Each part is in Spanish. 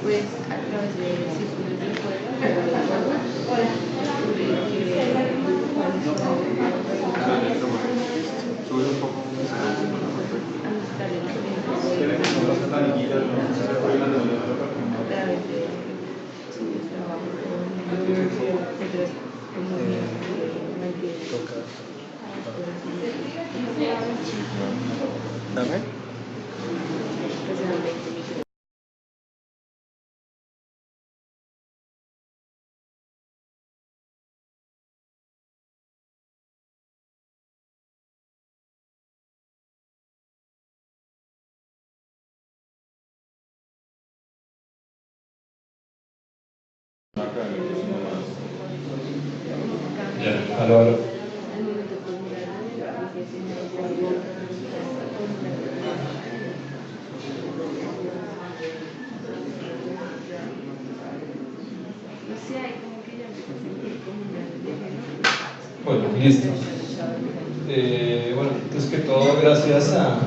pues a través de círculos de juego, cuáles Dame. Ya, aló, aló. Bueno, listo. Bueno, antes que todo, gracias a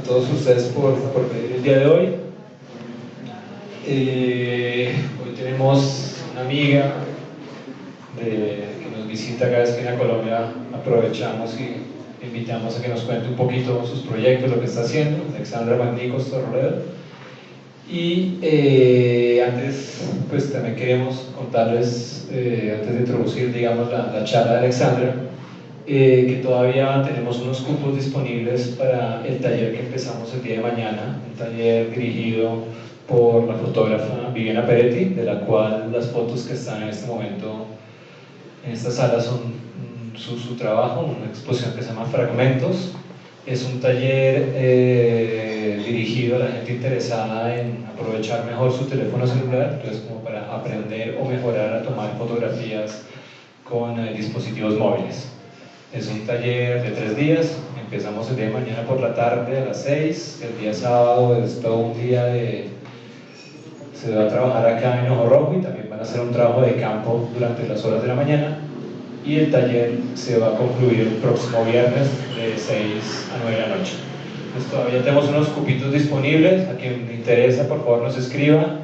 todos ustedes por venir el día de hoy. Hoy tenemos una amiga que nos visita cada vez que viene a Colombia. Aprovechamos y invitamos a que nos cuente un poquito sus proyectos, lo que está haciendo, Alexandra Magnicos Torroledo. Y antes, pues también queremos contarles, antes de introducir, digamos, la charla de Alexandra, que todavía tenemos unos cupos disponibles para el taller que empezamos el día de mañana, un taller dirigido por la fotógrafa Viviana Peretti, de la cual las fotos que están en este momento en esta sala son su trabajo, una exposición que se llama Fragmentos. Es un taller dirigido a la gente interesada en aprovechar mejor su teléfono celular, entonces como para aprender o mejorar a tomar fotografías con dispositivos móviles. Es un taller de 3 días, empezamos el día de mañana por la tarde a las 6, el día sábado es todo un día se va a trabajar acá en Ojo Rojo y también van a hacer un trabajo de campo durante las horas de la mañana, y el taller se va a concluir el próximo viernes de 6 a 9 de la noche. Pues todavía tenemos unos cupitos disponibles, a quien le interesa por favor nos escriba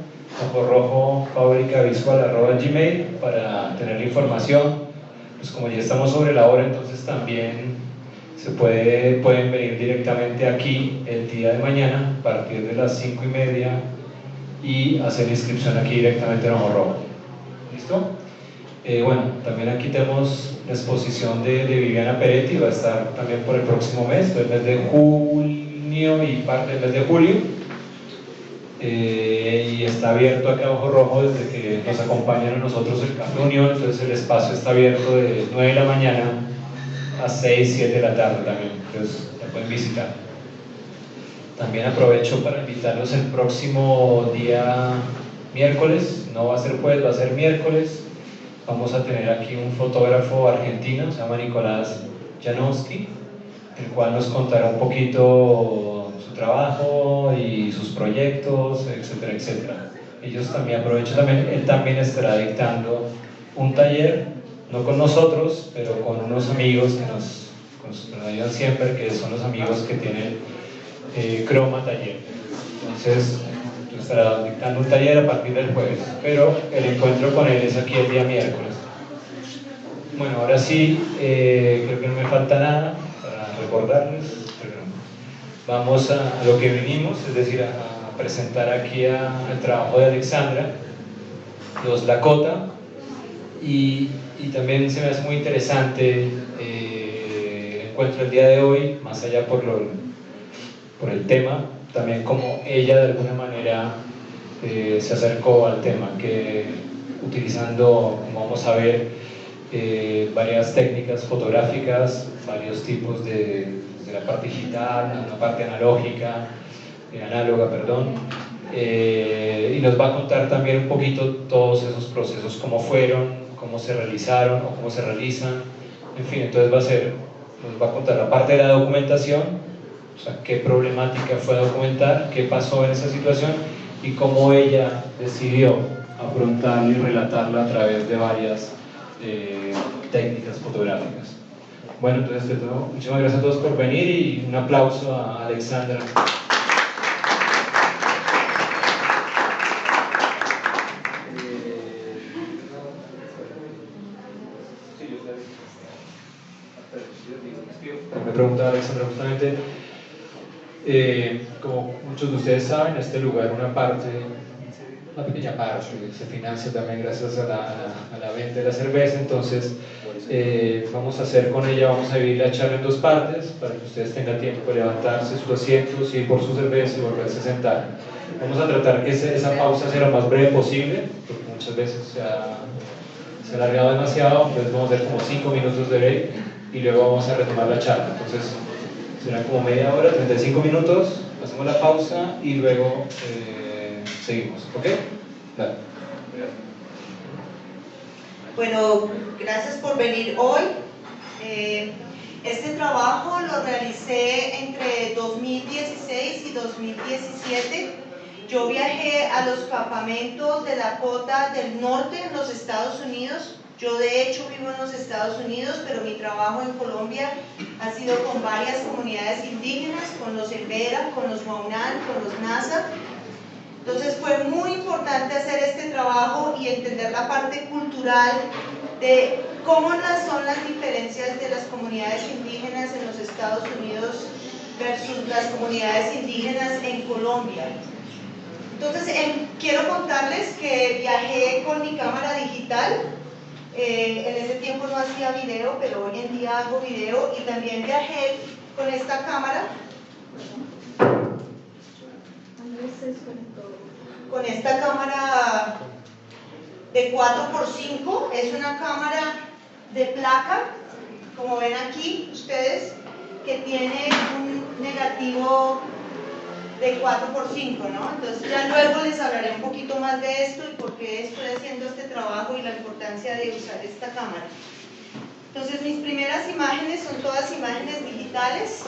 ojorojofábricavisual@gmail para tener la información. Pues como ya estamos sobre la hora, entonces también pueden venir directamente aquí el día de mañana a partir de las 5:30 y hacer la inscripción aquí directamente en Ojo Rojo. ¿Listo? Bueno, también aquí tenemos la exposición de Viviana Peretti, va a estar también por el próximo mes, el mes de junio y parte del mes de julio, y está abierto acá a Ojo Rojo desde que nos acompañan a nosotros el Café Unión, entonces el espacio está abierto de 9 de la mañana a 6, 7 de la tarde también, entonces la pueden visitar. También aprovecho para invitarlos el próximo día miércoles, no va a ser jueves, va a ser miércoles. Vamos a tener aquí un fotógrafo argentino, se llama Nicolás Janowski, el cual nos contará un poquito su trabajo y sus proyectos, etcétera, etcétera. Ellos también, aprovecho también, él también estará dictando un taller, no con nosotros, pero con unos amigos que nos ayudan siempre, que son los amigos que tienen Croma Taller. Entonces, estará dictando un taller a partir del jueves, pero el encuentro con él es aquí el día miércoles. Bueno, ahora sí, creo que no me falta nada para recordarles, pero vamos a lo que vinimos, es decir, a presentar aquí el trabajo de Alexandra, los Lakota, y también se me hace muy interesante el encuentro el día de hoy, más allá por el tema, también como ella de alguna manera se acercó al tema, que utilizando, como vamos a ver, varias técnicas fotográficas, varios tipos de la parte digital, una parte análoga, y nos va a contar también un poquito todos esos procesos, cómo fueron, cómo se realizaron o cómo se realizan, en fin, entonces nos va a contar la parte de la documentación, o sea, qué problemática fue a documentar, qué pasó en esa situación y cómo ella decidió afrontarla y relatarla a través de varias técnicas fotográficas. Bueno, entonces muchísimas gracias a todos por venir y un aplauso a Alexandra. Me preguntaba Alexandra justamente, como muchos de ustedes saben, este lugar, una pequeña parte, se financia también gracias a la venta de la cerveza. Entonces vamos a hacer con ella, vamos a dividir la charla en dos partes para que ustedes tengan tiempo de levantarse sus asientos, ir por su cerveza y volverse a sentar. Vamos a tratar que esa pausa sea lo más breve posible, porque muchas veces se ha alargado demasiado. Entonces vamos a hacer como 5 minutos de break y luego vamos a retomar la charla. Entonces será como media hora, 35 minutos, hacemos la pausa y luego seguimos, ¿ok? Dale. Bueno, gracias por venir hoy. Este trabajo lo realicé entre 2016 y 2017. Yo viajé a los campamentos de Dakota del Norte en los Estados Unidos. Yo de hecho vivo en los Estados Unidos, pero mi trabajo en Colombia ha sido con varias comunidades indígenas, con los Embera, con los Maunán, con los Nasa. Entonces fue muy importante hacer este trabajo y entender la parte cultural de cómo son las diferencias de las comunidades indígenas en los Estados Unidos versus las comunidades indígenas en Colombia. Entonces quiero contarles que viajé con mi cámara digital. En ese tiempo no hacía video, pero hoy en día hago video, y también viajé con esta cámara. Con esta cámara de 4x5, es una cámara de placa, como ven aquí ustedes, que tiene un negativo de 4x5, ¿no? Entonces ya luego les hablaré un poquito más de esto y por qué estoy haciendo este trabajo y la importancia de usar esta cámara. Entonces mis primeras imágenes son todas imágenes digitales.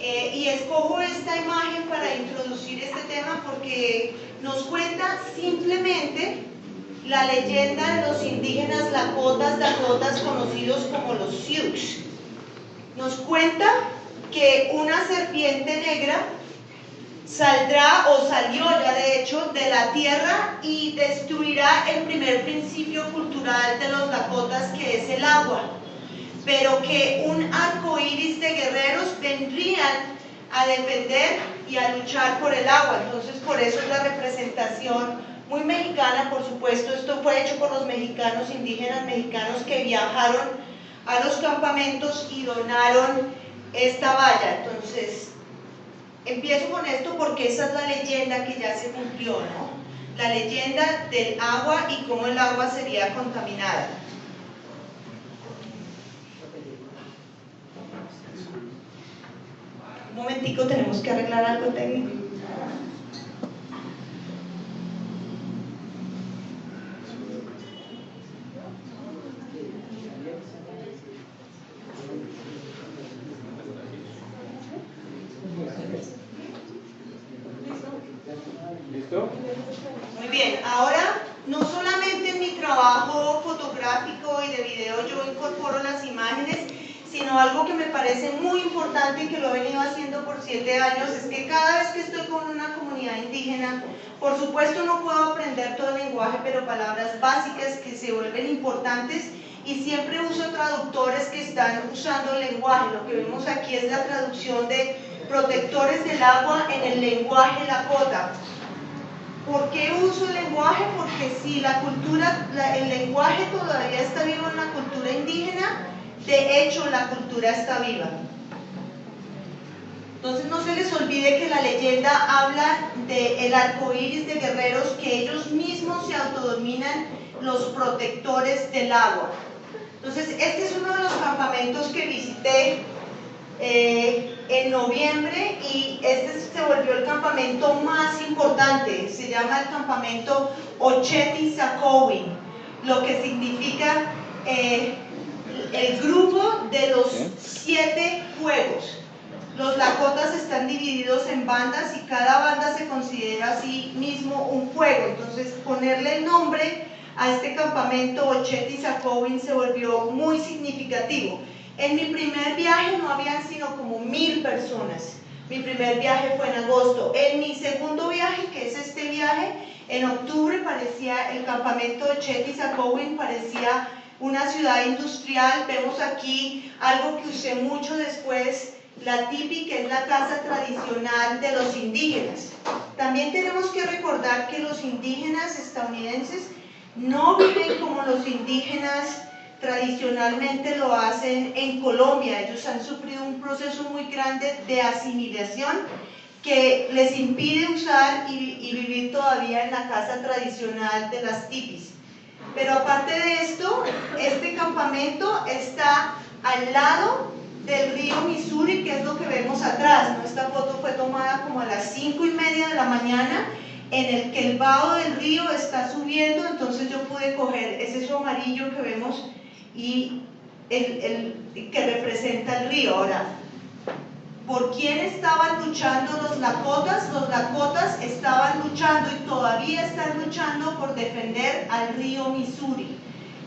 Y escojo esta imagen para introducir este tema porque nos cuenta simplemente la leyenda de los indígenas Lakotas, Dakotas, conocidos como los Sioux. Nos cuenta que una serpiente negra saldrá, o salió ya de hecho, de la tierra y destruirá el primer principio cultural de los Lakotas, que es el agua, pero que un arco iris de guerreros vendrían a defender y a luchar por el agua. Entonces por eso es la representación muy mexicana. Por supuesto, esto fue hecho por los mexicanos, indígenas mexicanos, que viajaron a los campamentos y donaron esta valla. Entonces empiezo con esto porque esa es la leyenda que ya se cumplió, ¿no? La leyenda del agua y cómo el agua sería contaminada. Un momentico, tenemos que arreglar algo técnico. ¿Listo? Muy bien, ahora no solamente en mi trabajo fotográfico y de video yo incorporo las imágenes, sino algo que me parece muy importante y que lo he venido haciendo por 7 años, es que cada vez que estoy con una comunidad indígena, por supuesto no puedo aprender todo el lenguaje, pero palabras básicas que se vuelven importantes, y siempre uso traductores que están usando el lenguaje. Lo que vemos aquí es la traducción de protectores del agua en el lenguaje Lakota. ¿Por qué uso el lenguaje? Porque si el lenguaje todavía está vivo en la cultura indígena, de hecho la cultura está viva. Entonces no se les olvide que la leyenda habla del arco iris de guerreros, que ellos mismos se autodominan los protectores del agua. Entonces este es uno de los campamentos que visité en noviembre, y este se volvió el campamento más importante. Se llama el campamento Ocheti Sakowin, lo que significa el grupo de los 7 fuegos. Los Lakotas están divididos en bandas y cada banda se considera a sí mismo un juego. Entonces, ponerle el nombre a este campamento Oceti-Sakowin se volvió muy significativo. En mi primer viaje no habían sino como 1000 personas. Mi primer viaje fue en agosto. En mi segundo viaje, que es este viaje, en octubre parecía el campamento Oceti-Sakowin, parecía una ciudad industrial. Vemos aquí algo que usé mucho después, la tipi, que es la casa tradicional de los indígenas. También tenemos que recordar que los indígenas estadounidenses no viven como los indígenas tradicionalmente lo hacen en Colombia. Ellos han sufrido un proceso muy grande de asimilación que les impide usar y vivir todavía en la casa tradicional de las tipis. Pero aparte de esto, este campamento está al lado del río Missouri, que es lo que vemos atrás, ¿no? Esta foto fue tomada como a las 5:30 de la mañana, en el que el vaho del río está subiendo. Entonces yo pude coger ese su amarillo que vemos y el que representa el río. Ahora, ¿por quién estaban luchando los Lakotas? Los Lakotas estaban luchando y todavía están luchando por defender al río Missouri.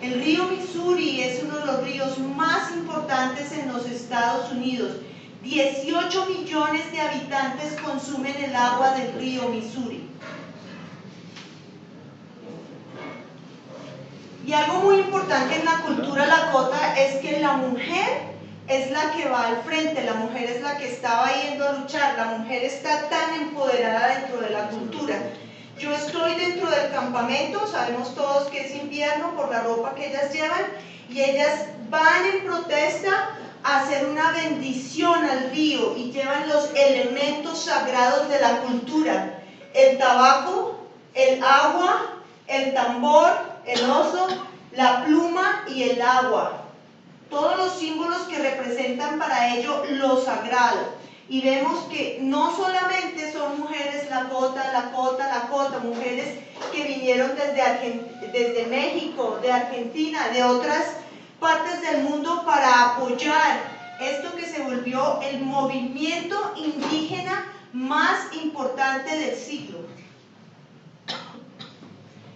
El río Missouri es uno de los ríos más importantes en los Estados Unidos. 18 millones de habitantes consumen el agua del río Missouri. Y algo muy importante en la cultura lakota es que la mujer es la que va al frente, la mujer es la que estaba yendo a luchar, la mujer está tan empoderada dentro de la cultura. Yo estoy dentro del campamento, sabemos todos que es invierno por la ropa que ellas llevan, y ellas van en protesta a hacer una bendición al río y llevan los elementos sagrados de la cultura: el tabaco, el agua, el tambor, el oso, la pluma y el agua. Todos los símbolos que representan para ello lo sagrado. Y vemos que no solamente son mujeres lakota, mujeres que vinieron desde México, de Argentina, de otras partes del mundo para apoyar esto que se volvió el movimiento indígena más importante del siglo.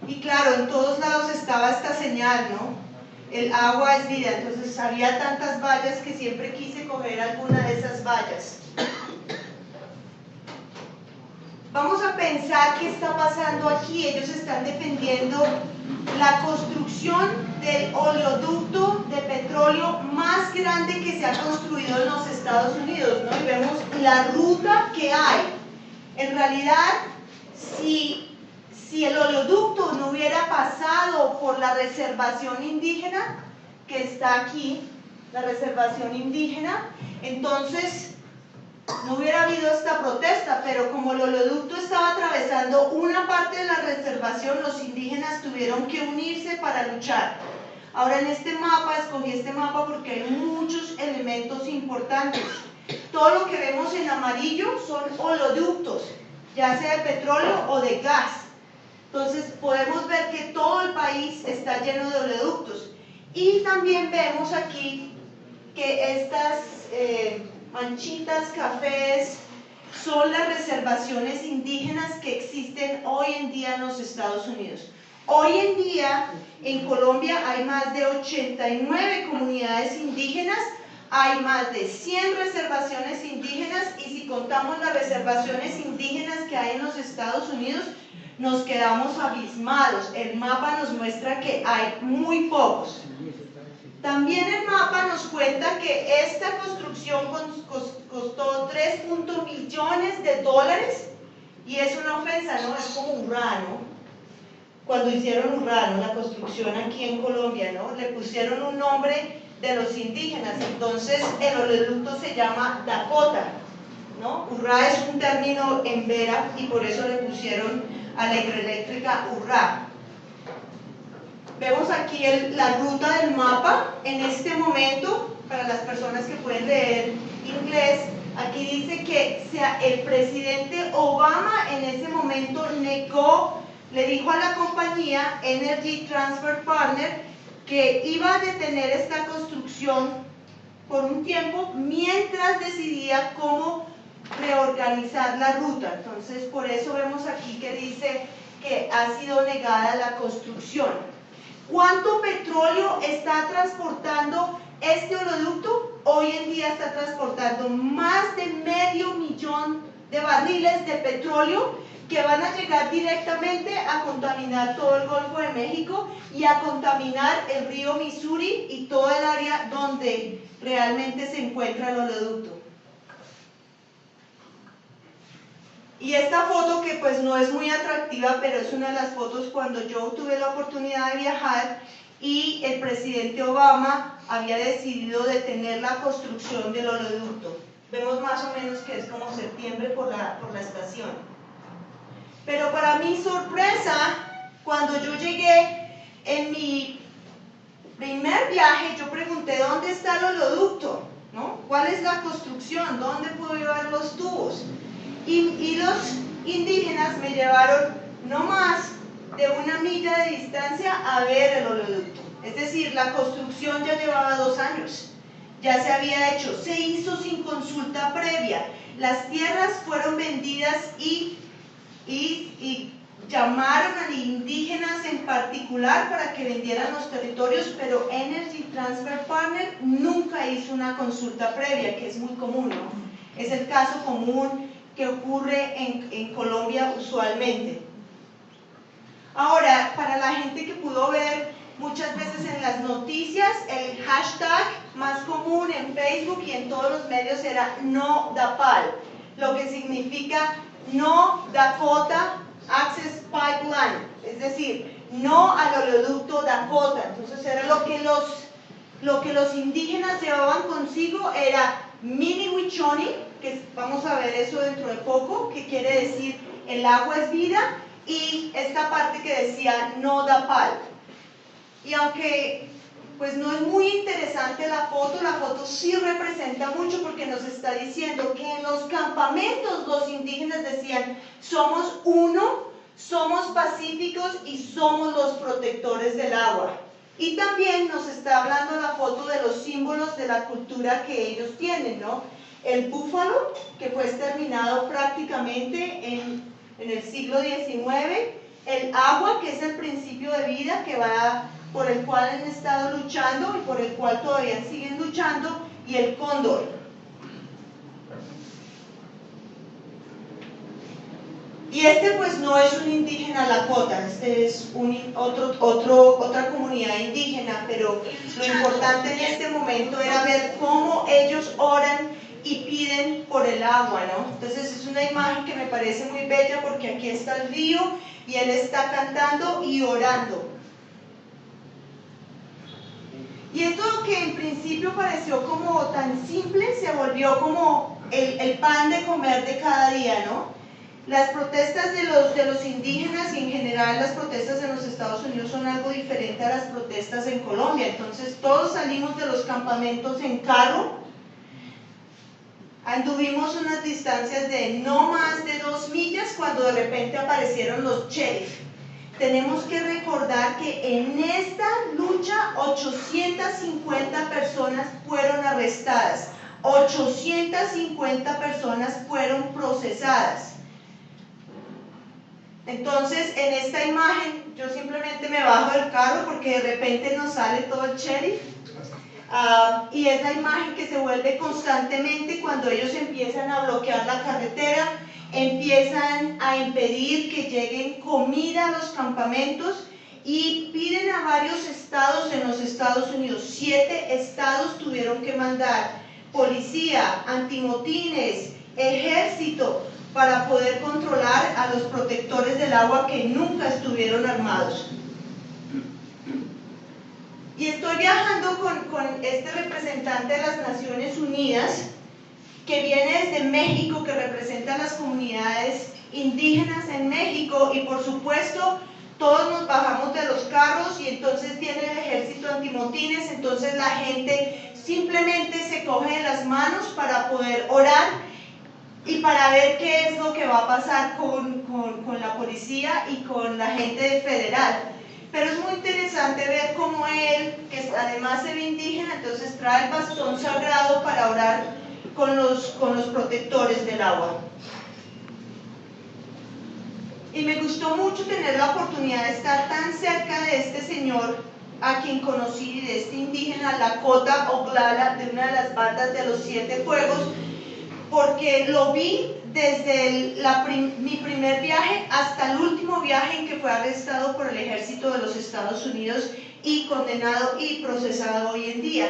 Y claro, en todos lados estaba esta señal, ¿no? El agua es vida. Entonces había tantas vallas que siempre quise coger alguna de esas vallas. Vamos a pensar qué está pasando aquí. Ellos están defendiendo la construcción del oleoducto de petróleo más grande que se ha construido en los Estados Unidos, ¿no? Y vemos la ruta que hay. En realidad, si el oleoducto no hubiera pasado por la reservación indígena que está aquí, la reservación indígena, entonces no hubiera habido esta protesta. Pero como el oleoducto estaba atravesando una parte de la reservación, los indígenas tuvieron que unirse para luchar. Ahora, en este mapa, escogí este mapa porque hay muchos elementos importantes. Todo lo que vemos en amarillo son oleoductos, ya sea de petróleo o de gas. Entonces podemos ver que todo el país está lleno de oleoductos. Y también vemos aquí que estas manchitas cafés son las reservaciones indígenas que existen hoy en día en los Estados Unidos. Hoy en día en Colombia hay más de 89 comunidades indígenas, hay más de 100 reservaciones indígenas, y si contamos las reservaciones indígenas que hay en los Estados Unidos, nos quedamos abismados. El mapa nos muestra que hay muy pocos. También el mapa nos cuenta que esta construcción costó 3.1 millones de dólares, y es una ofensa, ¿no? Es como Urrá, ¿no? Cuando hicieron Urrá, ¿no? La construcción aquí en Colombia, ¿no? Le pusieron un nombre de los indígenas, entonces el oleoducto se llama Dakota, ¿no? Urrá es un término en vera y por eso le pusieron a la hidroeléctrica Urrá. Vemos aquí la ruta del mapa. En este momento, para las personas que pueden leer inglés, aquí dice que el presidente Obama en ese momento le dijo a la compañía Energy Transfer Partner que iba a detener esta construcción por un tiempo mientras decidía cómo reorganizar la ruta. Entonces, por eso vemos aquí que dice que ha sido negada la construcción. ¿Cuánto petróleo está transportando este oleoducto? Hoy en día está transportando más de 500.000 de barriles de petróleo que van a llegar directamente a contaminar todo el Golfo de México y a contaminar el río Missouri y todo el área donde realmente se encuentra el oleoducto. Y esta foto, que pues no es muy atractiva, pero es una de las fotos cuando yo tuve la oportunidad de viajar y el presidente Obama había decidido detener la construcción del oleoducto. Vemos más o menos que es como septiembre por la estación. Pero para mi sorpresa, cuando yo llegué en mi primer viaje, yo pregunté ¿dónde está el oleoducto? ¿No? ¿Cuál es la construcción? ¿Dónde puedo llevar los tubos? Y los indígenas me llevaron no más de 1 milla de distancia a ver el oleoducto. Es decir, la construcción ya llevaba 2 años, ya se había hecho, se hizo sin consulta previa. Las tierras fueron vendidas y llamaron a indígenas en particular para que vendieran los territorios, pero Energy Transfer Partner nunca hizo una consulta previa, que es muy común, ¿no? Es el caso común que ocurre en Colombia usualmente. Ahora, para la gente que pudo ver muchas veces en las noticias, el hashtag más común en Facebook y en todos los medios era No Dapal, lo que significa No Dakota Access Pipeline, es decir, no al oleoducto Dakota. Entonces era lo que los indígenas llevaban consigo era Mini Huichoni, que vamos a ver eso dentro de poco, que quiere decir el agua es vida, y esta parte que decía No Dapal. Y aunque pues no es muy interesante la foto sí representa mucho porque nos está diciendo que en los campamentos los indígenas decían somos uno, somos pacíficos y somos los protectores del agua. Y también nos está hablando la foto de los símbolos de la cultura que ellos tienen, ¿no? El búfalo, que fue exterminado prácticamente en el siglo XIX, el agua, que es el principio de vida por el cual han estado luchando y por el cual todavía siguen luchando, y el cóndor. Y este pues no es un indígena lakota, este es otra comunidad indígena, pero lo importante en este momento era ver cómo ellos oran y piden por el agua, ¿no? Entonces es una imagen que me parece muy bella porque aquí está el río y él está cantando y orando. Y esto que en principio pareció como tan simple, se volvió como el pan de comer de cada día, ¿no? Las protestas de los indígenas y en general las protestas en los Estados Unidos son algo diferente a las protestas en Colombia. Entonces todos salimos de los campamentos en carro, anduvimos unas distancias de no más de 2 millas cuando de repente aparecieron los sheriff. Tenemos que recordar que en esta lucha 850 personas fueron arrestadas, 850 personas fueron procesadas. Entonces, en esta imagen, yo simplemente me bajo del carro porque de repente nos sale todo el sheriff. Y es la imagen que se vuelve constantemente cuando ellos empiezan a bloquear la carretera, empiezan a impedir que lleguen comida a los campamentos y piden a varios estados en los Estados Unidos. 7 estados tuvieron que mandar policía, antimotines, ejército, para poder controlar a los protectores del agua que nunca estuvieron armados. Y estoy viajando con este representante de las Naciones Unidas, que viene desde México, que representa a las comunidades indígenas en México, y por supuesto todos nos bajamos de los carros y entonces viene el ejército antimotines, entonces la gente simplemente se coge de las manos para poder orar y para ver qué es lo que va a pasar con la policía y con la gente federal. Pero es muy interesante ver cómo él, que además se ve indígena, entonces trae el bastón sagrado para orar con los protectores del agua. Y me gustó mucho tener la oportunidad de estar tan cerca de este señor a quien conocí, de este indígena Lakota Oglala, de una de las bandas de los 7 fuegos, porque lo vi desde mi primer viaje hasta el último viaje en que fue arrestado por el ejército de los Estados Unidos y condenado y procesado hoy en día.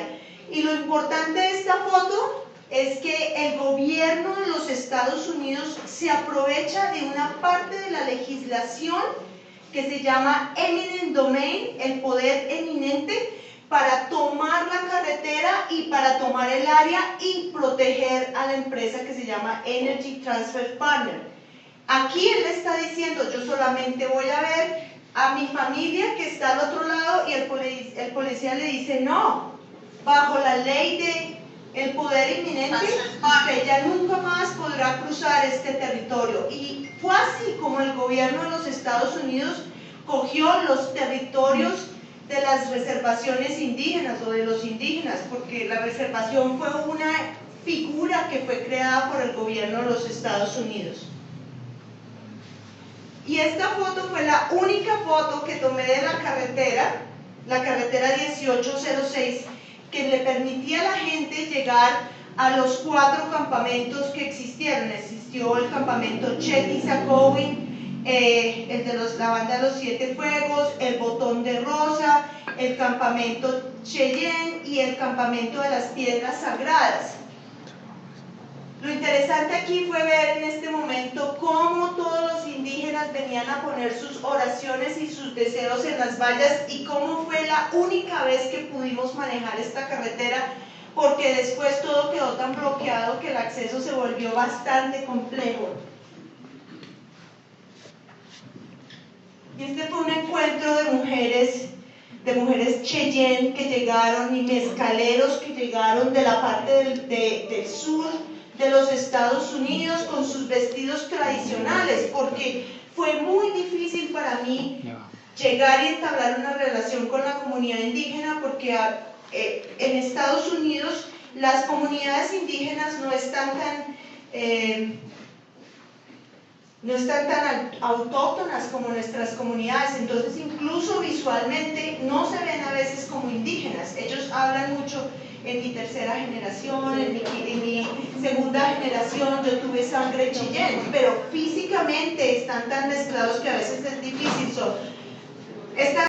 Y lo importante de esta foto es que el gobierno de los Estados Unidos se aprovecha de una parte de la legislación que se llama eminent domain, el poder eminente, para tomar la carretera y para tomar el área y proteger a la empresa que se llama Energy Transfer Partner. Aquí él le está diciendo, yo solamente voy a ver a mi familia que está al otro lado, y el policía le dice, no, bajo la ley de el poder inminente, usted ya nunca más podrá cruzar este territorio. Y fue así como el gobierno de los Estados Unidos cogió los territorios de las reservaciones indígenas o de los indígenas, porque la reservación fue una figura que fue creada por el gobierno de los Estados Unidos. Y esta foto fue la única foto que tomé de la carretera 1806, que le permitía a la gente llegar a los 4 campamentos que existieron. Existió el campamento Chetizakowin, el de la banda de los 7 fuegos, el Botón de Rosa, el campamento Cheyenne y el campamento de las Piedras Sagradas. Lo interesante aquí fue ver en este momento cómo todos los indígenas venían a poner sus oraciones y sus deseos en las vallas, y cómo fue la única vez que pudimos manejar esta carretera, porque después todo quedó tan bloqueado que el acceso se volvió bastante complejo. Y este fue un encuentro de mujeres Cheyenne que llegaron, y mezcaleros que llegaron de la parte del sur de los Estados Unidos con sus vestidos tradicionales, porque fue muy difícil para mí llegar y entablar una relación con la comunidad indígena, porque en Estados Unidos las comunidades indígenas no están tan autóctonas como nuestras comunidades, entonces incluso visualmente no se ven a veces como indígenas. Ellos hablan mucho. En mi tercera generación, en mi segunda generación, yo tuve sangre cheyenne, pero físicamente están tan mezclados que a veces es difícil.